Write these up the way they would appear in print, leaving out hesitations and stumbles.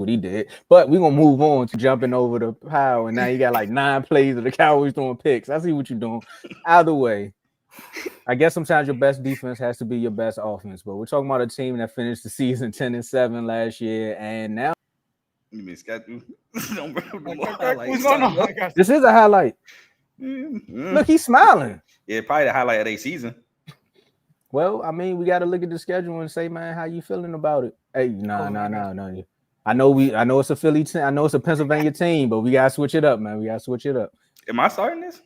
what he did. But we're gonna move on to jumping over the pile, and now you got like 9 plays of the Cowboys throwing picks. I see what you're doing. Either way, I guess sometimes your best defense has to be your best offense. But we're talking about a team that finished the season 10-7 last year, and now You mean schedule? Don't bring up the more What's highlights. going on? I got this is a highlight. Mm. Look, he's smiling. Yeah, probably the highlight of their season. Well, I mean, we got to look at the schedule and say, man, how you feeling about it? Hey, nah. I know it's a Philly team. I know it's a Pennsylvania team, but we gotta switch it up, man. We gotta switch it up. Am I starting this?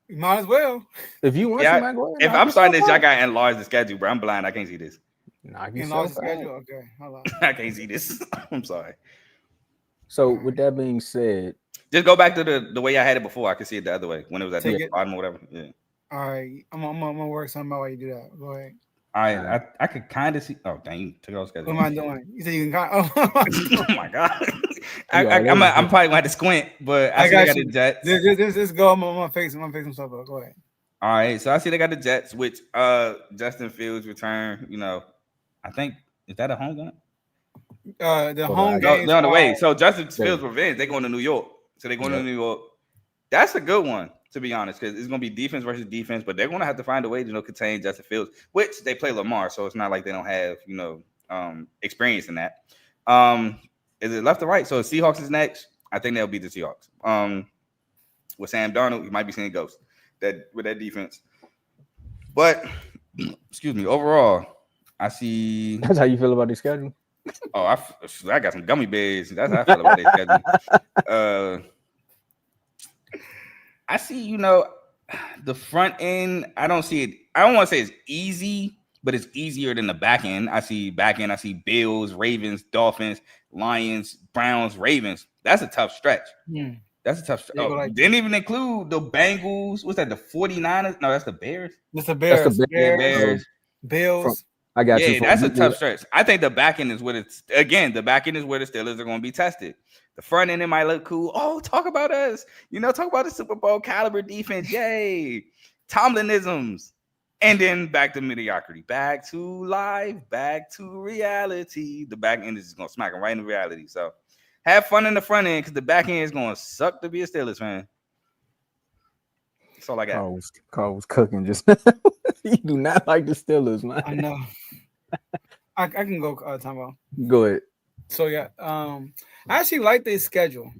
You might as well. If you want to, man, go ahead. If I'm starting this, y'all got to enlarge the schedule, bro. I'm blind. I can't see this. Enlarge the schedule. Okay, hold on. I can't see this. I'm sorry. So, with that being said, just go back to the way I had it before. I could see it the other way when it was at the bottom or whatever. Yeah. All right, I'm gonna work something out while you do that. Go ahead. All right, I could kind of see. Oh, dang, you took out schedule. What am I doing? You said you can. Oh my god. I'm probably gonna have to squint, but I see they got the Jets. Just go. I'm gonna fix some stuff up. Go ahead. All right, so I see they got the Jets, which Justin Fields return. You know, I think is that a home game? The home game. They're on the way. So Justin Fields revenge. They're going to New York. So they're going to New York. That's a good one, to be honest, because it's going to be defense versus defense, but they're going to have to find a way to contain Justin Fields, which they play Lamar, so it's not like they don't have experience in that. Is it left or right? So Seahawks is next. I think they'll beat the Seahawks. With Sam Darnold, you might be seeing ghosts with that defense. But excuse me, overall, I see. That's how you feel about the schedule. Oh, I got some gummy bears. That's how I feel about their schedule. I see, the front end. I don't see it. I don't want to say it's easy, but it's easier than the back end. I see back end. I see Bills, Ravens, Dolphins, Lions, Browns, Ravens. That's a tough stretch. That's a tough stretch. Didn't even include the Bengals. What's that? The 49ers? No, that's the Bears. That's the Bears. That's the Bears. Bills. I got you. Yeah, that's a tough stretch. I think the back end is where the back end is where the Steelers are going to be tested. The front end, it might look cool. Oh, talk about us. Talk about the Super Bowl caliber defense. Yay. Tomlinisms. And then back to mediocrity. Back to life. Back to reality. The back end is just going to smack them right into reality. So have fun in the front end because the back end is going to suck to be a Steelers fan. That's all I got. Carl was cooking just You do not like the Steelers, man. I know. I can go, Tomo. Go ahead. So, yeah. I actually like their schedule.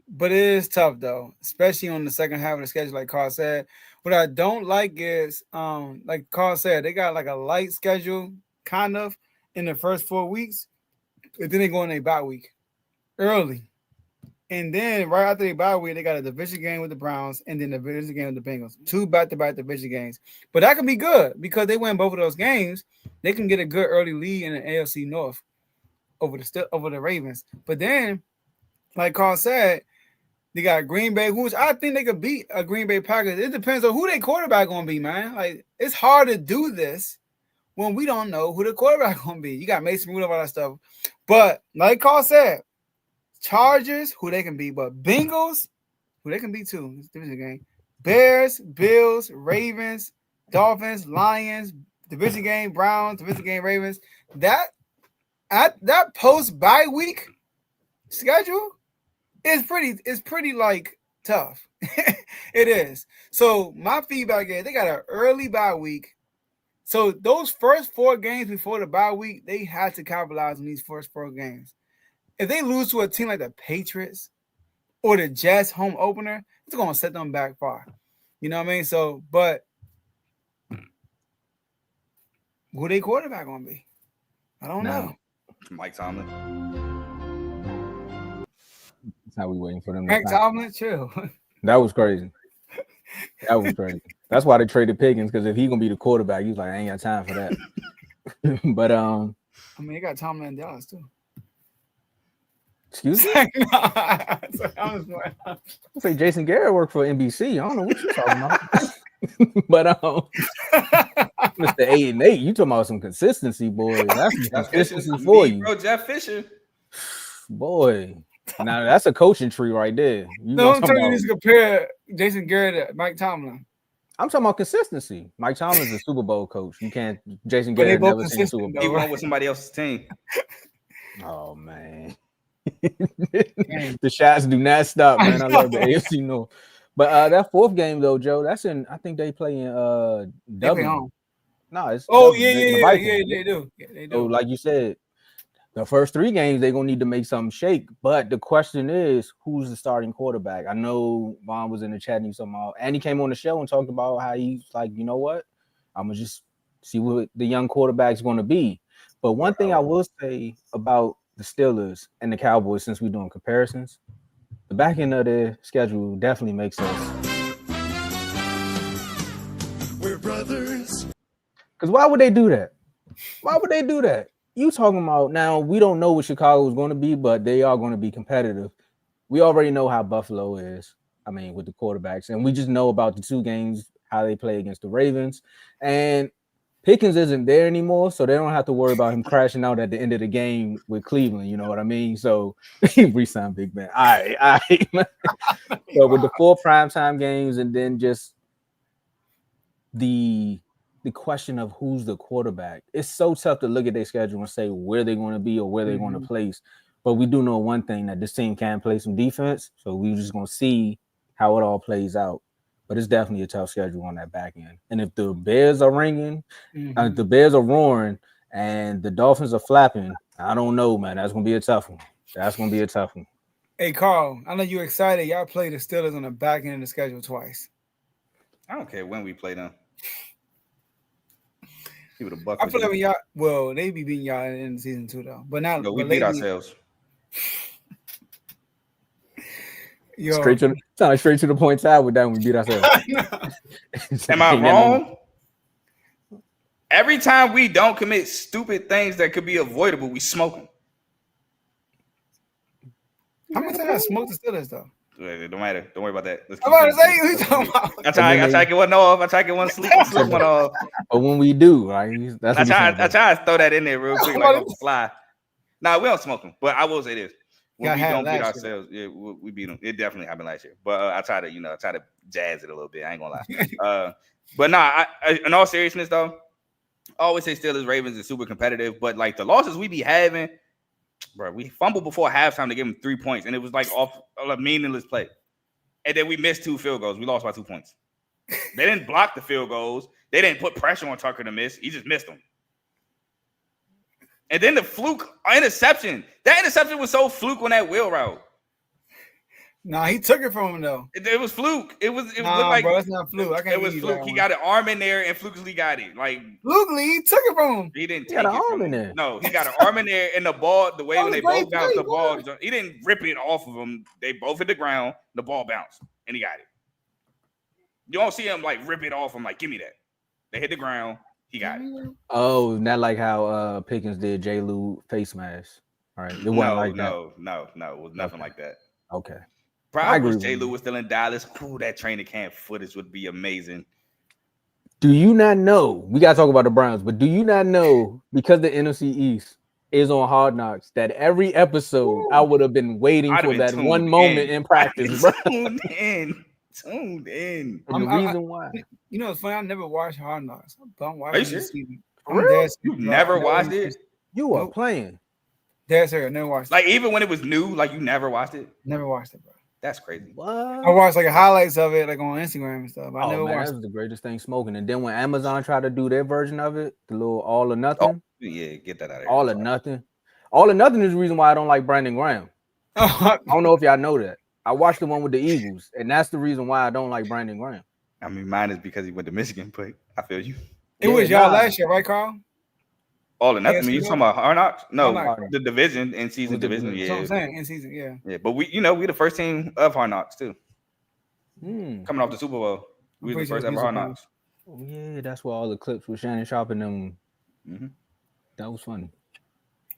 But it is tough, though. Especially on the second half of the schedule, like Carl said. What I don't like is, like Carl said, they got like a light schedule, kind of, in the first 4 weeks. But then they go in a bye week early. And then right after they bye week, they got a division game with the Browns and then the division game with the Bengals. 2 back-to-back division games. But that can be good because they win both of those games. They can get a good early lead in the AFC North over the Ravens. But then, like Carl said, they got Green Bay, which I think they could beat a Green Bay Packers. It depends on who their quarterback going to be, man. Like, it's hard to do this when we don't know who the quarterback going to be. You got Mason Rudolph, all that stuff. But like Carl said, Chargers, who they can beat, but Bengals, who they can beat too. It's a division game. Bears, Bills, Ravens, Dolphins, Lions, division game, Browns, division game, Ravens. That post bye week schedule is pretty like tough. It is. So my feedback is they got an early bye week. So those first 4 games before the bye week, they had to capitalize on these first 4 games. If they lose to a team like the Patriots or the Jets home opener, it's going to set them back far. You know what I mean? So, but who their quarterback going to be? I don't know. Mike Tomlin. That's how we waiting for them. Mike Tomlin, chill. That was crazy. That's why they traded Pickens, because if he's going to be the quarterback, he's like, I ain't got time for that. But, I mean, they got Tomlin in Dallas, too. Excuse me? I say Jason Garrett worked for NBC. I don't know what you're talking about. But Mr. 8-8, you talking about some consistency, boy. That's some consistency for you. Bro, Jeff Fisher. Boy. Now that's a coaching tree right there. I'm telling you, to compare Jason Garrett to Mike Tomlin. I'm talking about consistency. Mike Tomlin's a Super Bowl coach. You can't. Jason Garrett never seen a Super Bowl. He won with somebody else's team. Oh man. The shots do not stop, man. I love the AFC North. But that fourth game though, Joe, that's in I think they play in They play Dublin. home. No, it's Oh Dublin, the yeah, Vikings. they do. Yeah, they So do. like you said, the first 3 games they're gonna need to make something shake. But the question is, who's the starting quarterback? I know Vaughn was in the chat and he somehow and he came on the show and talked about how he's like, you know what? I'm gonna just see what the young quarterback's gonna be. But one thing I will say about the Steelers and the Cowboys, since we're doing comparisons, the back end of their schedule definitely makes us. We're brothers. Because why would they do that? Why would they do that? You talking about now? We don't know what Chicago is going to be, but they are going to be competitive. We already know how Buffalo is. I mean, with the quarterbacks, and we just know about the 2 games how they play against the Ravens. And Pickens isn't there anymore, so they don't have to worry about him crashing out at the end of the game with Cleveland. You know what I mean? So re-sign Big Ben. All right. But with the 4 primetime games, and then just the question of who's the quarterback, it's so tough to look at their schedule and say where they're going to be or where they're going to place. But we do know one thing, that this team can play some defense, so we're just going to see how it all plays out. But it's definitely a tough schedule on that back end. And if the Bears are ringing, the Bears are roaring, and the Dolphins are flapping, I don't know, man. That's going to be a tough one. Hey, Carl, I know you're excited. Y'all play the Steelers on the back end of the schedule twice. I don't care when we play them. I feel like y'all, they be beating y'all in the season 2 though, but now we beat ourselves. Straight to the point side with that when we beat ourselves. Am I wrong? Every time we don't commit stupid things that could be avoidable, we smoke them. How many times I smoked the Steelers though? It don't matter. Don't worry about that. I'm about to say, who you talking about? I try to get one off. I try to get one sleep one off. But when we do, right? I try to throw that in there real quick, like off the fly. Nah, we don't smoke them. But I will say this: when we don't beat ourselves, we beat them. It definitely happened last year. But I try to jazz it a little bit. I ain't gonna lie. But nah, in all seriousness though, I always say Steelers Ravens is super competitive. But like the losses we be having. Bro, we fumbled before halftime to give them 3 points, and it was like off a meaningless play. And then we missed 2 field goals. We lost by 2 points. They didn't block the field goals. They didn't put pressure on Tucker to miss. He just missed them. And then the fluke interception. That interception was so fluke on that wheel route. Nah, he took it from him though. It was fluke. It was looked like, bro, it's not fluke. I can't. It was fluke. He got an arm in there and flukely got it. Like flukely, he took it from him. He didn't take got an it arm in there. No, he got an arm in there, and the ball, the way when they both bounced the ball, he didn't rip it off of him. They both hit the ground. The ball bounced, and he got it. You don't see him like rip it off him. Like, give me that. They hit the ground. He got it. Oh, not like how Pickens did J. Lou face mask. All right, it wasn't like that. No, it was nothing like that. Okay. Bro, I wish J. Lou was still in Dallas. Ooh, that training camp footage would be amazing. Do you not know? We gotta talk about the Browns, but do you not know, because the NFC East is on Hard Knocks, that every episode I would have been waiting for that one moment in practice, bro. Tuned in. And the reason why, you know, it's funny. I never watched Hard Knocks. I'm watching this season. You never watched it? You are playing. That's her. Never watched it. Like even when it was new, like you never watched it. Never watched it, bro. That's crazy. What? I watched like highlights of it, like on Instagram and stuff. I never watched. That was the greatest thing smoking. And then when Amazon tried to do their version of it, the little All or Nothing. Oh, yeah, get that out of here. All or Nothing. All or Nothing is the reason why I don't like Brandon Graham. I don't know if y'all know that. I watched the one with the Eagles, and that's the reason why I don't like Brandon Graham. I mean, mine is because he went to Michigan, but I feel you. It was y'all last year, right, Carl? All or Nothing. You talking about Hard Knocks? No, the division, in season division. Yeah, that's what I'm saying, in season, yeah. Yeah, but we the first team of Hard Knocks too. Coming off the Super Bowl, we were the first ever Hard Knocks. Oh, yeah, that's where all the clips with Shannon Sharp and them. That was funny.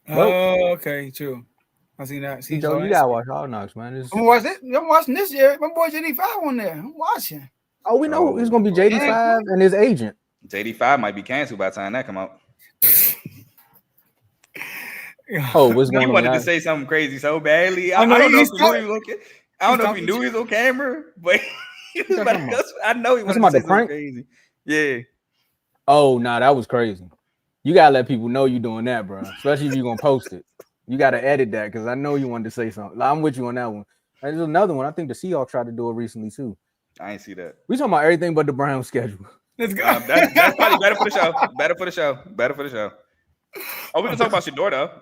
Oh, okay, true. I seen that. See, Joe, you gotta watch Hard Knocks, man. I'm watching this year. My boy JD5 on there. I'm watching. Oh, we know it's gonna be JD5 and his agent. JD5 might be canceled by the time that come out. Oh, what's going on? He wanted to say something crazy so badly. I don't know if he knew he was on camera, but he was I know he wanted to say something crazy. Yeah. Oh, nah, that was crazy. You gotta let people know you're doing that, bro. Especially if you're gonna post it. You got to edit that because I know you wanted to say something. I'm with you on that one. There's another one. I think the Seahawks tried to do it recently too. I ain't see that. We talking about everything but the Browns schedule. Let's go. That's probably better for the show. Better for the show. Oh, we can talk about Shador though.